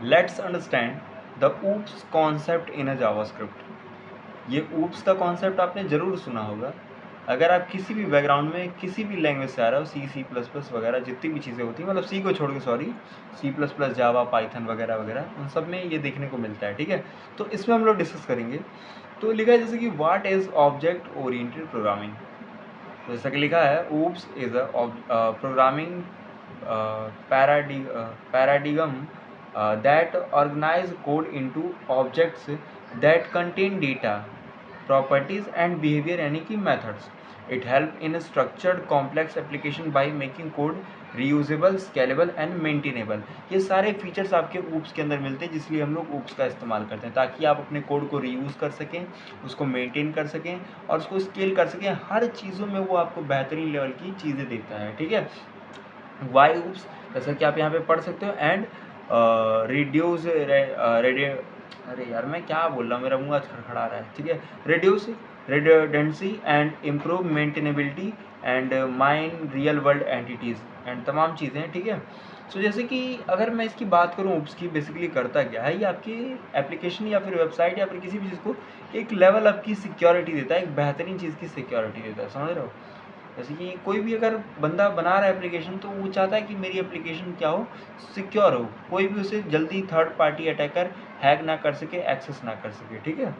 Let's understand the oops concept in a JavaScript. ये oops का concept आपने ज़रूर सुना होगा। अगर आप किसी भी बैकग्राउंड में किसी भी लैंग्वेज से आ रहे हो, सी प्लस प्लस वगैरह जितनी भी चीज़ें होती हैं, मतलब सी को छोड़ के, सॉरी, सी प्लस प्लस, जावा, पाइथन वगैरह वगैरह, उन सब में ये देखने को मिलता है। ठीक है, तो इसमें हम लोग डिस्कस करेंगे। तो लिखा है जैसे कि what is object oriented programming. तो जैसा कि लिखा है, oops is a programming paradigm that organize code into objects that contain data, properties and behavior, यानी कि methods. It help in structured complex application by making code reusable, scalable and maintainable. ये सारे features आपके oops के अंदर मिलते हैं, जिसलिए हम लोग ऊप्स का इस्तेमाल करते हैं, ताकि आप अपने कोड को रीयूज़ कर सकें, उसको मेंटेन कर सकें और उसको स्केल कर सकें। हर चीज़ों में वो आपको बेहतरीन लेवल की चीज़ें देता है। ठीक है, वाई ऊप्स, जैसा कि आप यहाँ पे पढ़ सकते हो, एंड रिड्यूस अरे यार मैं क्या बोल रहा हूँ, मेरा मुंह आज खड़खड़ा रहा है। ठीक है, reduce redundancy and improve maintainability and mine real world entities and तमाम चीज़ें। ठीक है, सो जैसे कि अगर मैं इसकी बात करूँ, ऊप्स की बेसिकली करता क्या है, ये आपकी एप्लीकेशन या फिर वेबसाइट या फिर किसी भी चीज़ को एक लेवल अप की सिक्योरिटी देता है, एक बेहतरीन चीज़ की सिक्योरिटी देता है, समझ रहे हो। जैसे कि कोई भी अगर बंदा बना रहा है एप्लीकेशन, तो वो चाहता है कि मेरी एप्लीकेशन क्या हो, सिक्योर हो, कोई भी उसे जल्दी थर्ड पार्टी अटैकर हैक ना कर सके, एक्सेस ना कर सके। ठीक है,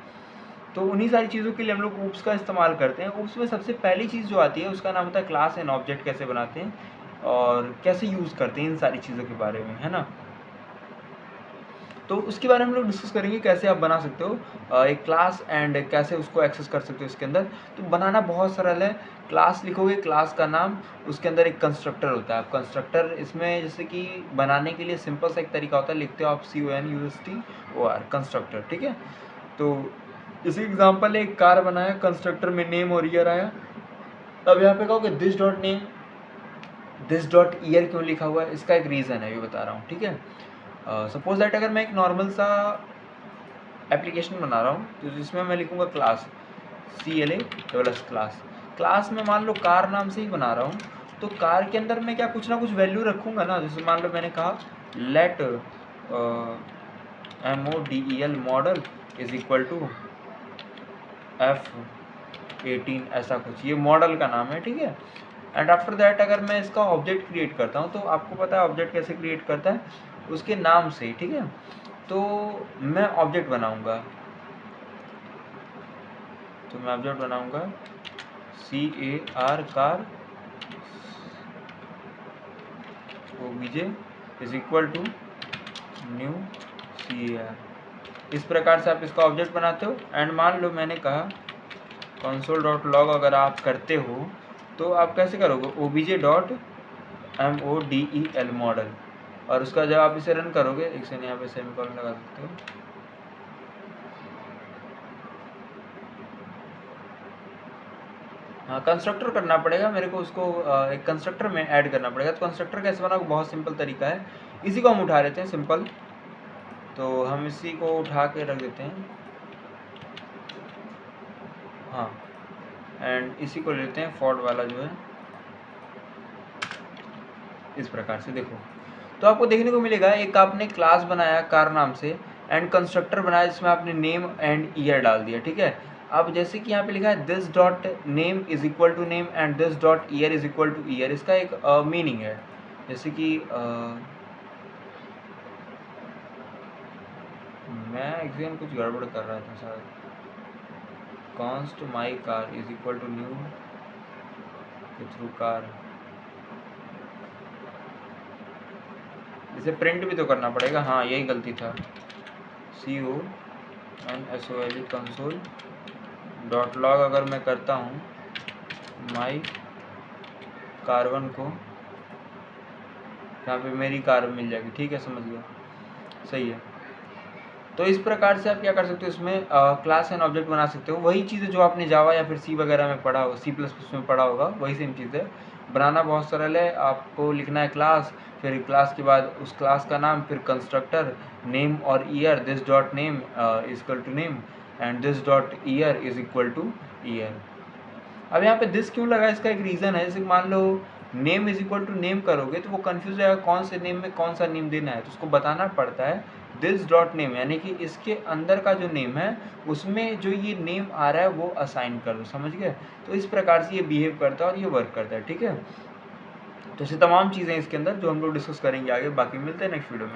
तो उन्हीं सारी चीज़ों के लिए हम लोग ऊप्स का इस्तेमाल करते हैं। ऊप्स में सबसे पहली चीज़ जो आती है उसका नाम होता है क्लास एंड ऑब्जेक्ट। कैसे बनाते हैं और कैसे यूज़ करते हैं, इन सारी चीज़ों के बारे में, है ना। तो उसके बारे में हम लोग डिस्कस करेंगे, कैसे आप बना सकते हो एक क्लास एंड कैसे उसको एक्सेस कर सकते हो इसके अंदर। तो बनाना बहुत सरल है। क्लास लिखोगे, क्लास का नाम, उसके अंदर एक कंस्ट्रक्टर होता है। आप कंस्ट्रक्टर इसमें जैसे कि बनाने के लिए सिंपल सा एक तरीका होता है, लिखते हो आप CONSTOR कंस्ट्रक्टर। ठीक है, तो जैसे एग्जाम्पल एक कार बनाया, कंस्ट्रक्टर में नेम और ईयर आया। अब यहाँ पे कहोगे this dot name, this dot year क्यों लिखा हुआ है, इसका एक रीज़न है, ये बता रहा हूँ। ठीक है, सपोज दैट अगर मैं एक नॉर्मल सा एप्लीकेशन बना रहा हूँ, तो जिसमें मैं लिखूँगा क्लास, CLASS क्लास। क्लास में मान लो कार नाम से ही बना रहा हूँ, तो कार के अंदर मैं क्या कुछ ना कुछ वैल्यू रखूँगा ना। जैसे मान लो मैंने कहा let MODEL model is equal to F18, ऐसा कुछ, ये मॉडल का नाम है। ठीक है, एंड आफ्टर दैट अगर मैं इसका ऑब्जेक्ट क्रिएट करता हूँ, तो आपको पता है ऑब्जेक्ट कैसे क्रिएट करता है, उसके नाम से। ठीक है, तो मैं ऑब्जेक्ट बनाऊंगा, car obj is equal to new car। इस प्रकार से आप इसका ऑब्जेक्ट बनाते हो। एंड मान लो मैंने कहा console.log अगर आप करते हो, तो आप कैसे करोगे, obj.model मॉडल, और उसका जब आप इसे रन करोगे, एक सेकंड यहाँ पे सेमीकोलन लगा सकते हो। हाँ, कंस्ट्रक्टर करना पड़ेगा मेरे को, उसको एक कंस्ट्रक्टर में ऐड करना पड़ेगा। तो कंस्ट्रक्टर कैसे बनाओगे, बहुत सिंपल तरीका है। इसी को हम उठा लेते हैं, सिंपल, तो हम इसी को उठा के रख देते हैं। हाँ, एंड इसी को लेते हैं फॉर्ड वाला जो है, इस प्रकार से। देखो, तो आपको देखने को मिलेगा एक आपने क्लास बनाया कार नाम से, एंड कंस्ट्रक्टर बनाया जिसमें आपने नेम एंड ईयर डाल दिया। ठीक है, अब जैसे कि यहाँ पे लिखा है this dot name is equal to name and this dot year is equal to year, इसका एक मीनिंग है। जैसे कि मैं एग्जाम कुछ गड़बड़ कर रहा था शायद, const my car is equal to new के थ्रू कार, इसे प्रिंट भी तो करना पड़ेगा। हाँ, यही गलती था, CONSOL कंसोल डॉट लॉग अगर मैं करता हूँ माई कार1 को, यहाँ पे मेरी कार मिल जाएगी। ठीक है, समझ गया, सही है। तो इस प्रकार से आप क्या कर सकते हो, इसमें क्लास एंड ऑब्जेक्ट बना सकते हो। वही चीज़ें जो आपने जावा या फिर सी वगैरह में पढ़ा हो, C++ में पढ़ा होगा, वही सेम चीज़ है। बनाना बहुत सरल है। आपको लिखना है क्लास, फिर क्लास के बाद उस क्लास का नाम, फिर कंस्ट्रक्टर, नेम और year, this dot name is equal to name and this dot year is equal to year. अब यहाँ पे दिस क्यों लगा, इसका एक रीज़न है। जैसे मान लो name is equal to name करोगे, तो वो कन्फ्यूज रहेगा कौन से नेम में कौन सा नेम देना है, तो उसको बताना पड़ता है दिस डॉट नेम, यानी कि इसके अंदर का जो नेम है उसमें जो ये नेम आ रहा है वो असाइन कर दो, समझ गए। तो इस प्रकार से ये बिहेव करता है और ये वर्क करता है, ठीक है। तो ऐसे तमाम चीज़ें इसके अंदर जो हम लोग डिस्कस करेंगे आगे, बाकी मिलते हैं नेक्स्ट वीडियो में।